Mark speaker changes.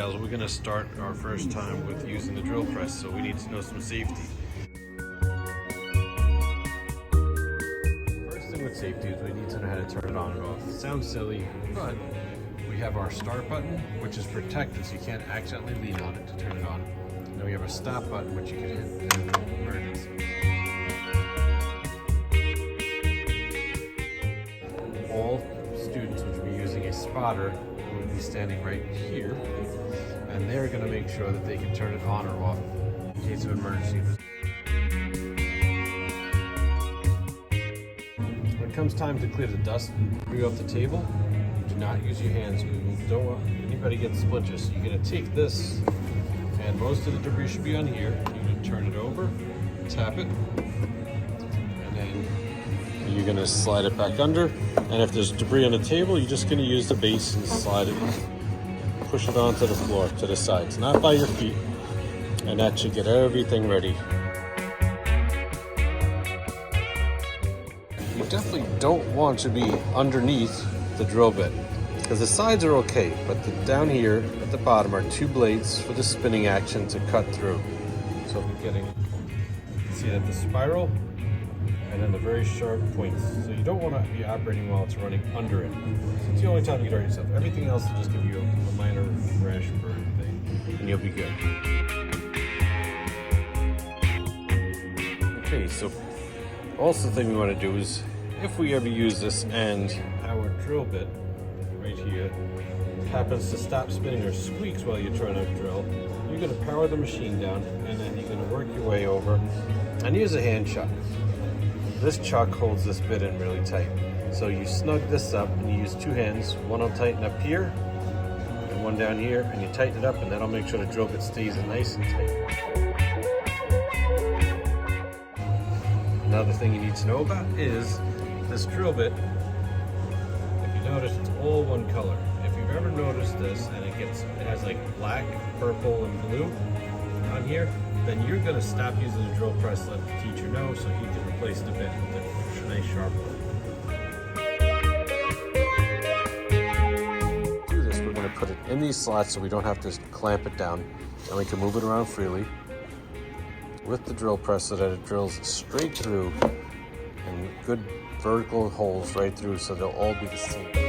Speaker 1: trials, we're going to start our first time with using the drill press, so we need to know some safety. First thing with safety is we need to know how to turn it on and off. It sounds silly, but we have our start button, which is protected so you can't accidentally lean on it to turn it on. And then we have a stop button, which you can hit in emergency. All students which will be using a spotter will be standing right here, and they're going to make sure that they can turn it on or off in case of emergency. When it comes time to clear the dust and debris off the table, do not use your hands. We don't want anybody get splinters. So you're going to take this, and most of the debris should be on here. You're going to turn it over, tap it, and then you're going to slide it back under. And if there's debris on the table, you're just going to use the base and slide it, push it onto the floor, to the sides, not by your feet. And that should get everything ready. You definitely don't want to be underneath the drill bit, because the sides are okay, but down here at the bottom are two blades for the spinning action to cut through. So we're getting, see that the spiral, and then the very sharp points. So you don't want to be operating while it's running under it. It's the only time you can hurt yourself. Everything else will just give you a minor rash burn thing, and you'll be good. Okay, so also the thing we want to do is, if we ever use this and our drill bit right here happens to stop spinning or squeaks while you're trying to drill, you're going to power the machine down, and then you're going to work your way over and use a hand chuck. This chuck holds this bit in really tight. So you snug this up and you use two hands. One will tighten up here and one down here, and you tighten it up, and that'll make sure the drill bit stays nice and tight. Another thing you need to know about is this drill bit. If you notice, it's all one color. If you've ever noticed this and it has like black, purple, and blue on here, then you're going to stop using the drill press, let the teacher know, so he can replace the bit with a nice sharp one. To do this, we're going to put it in these slots so we don't have to clamp it down, and we can move it around freely with the drill press so that it drills straight through and good vertical holes right through, so they'll all be the same.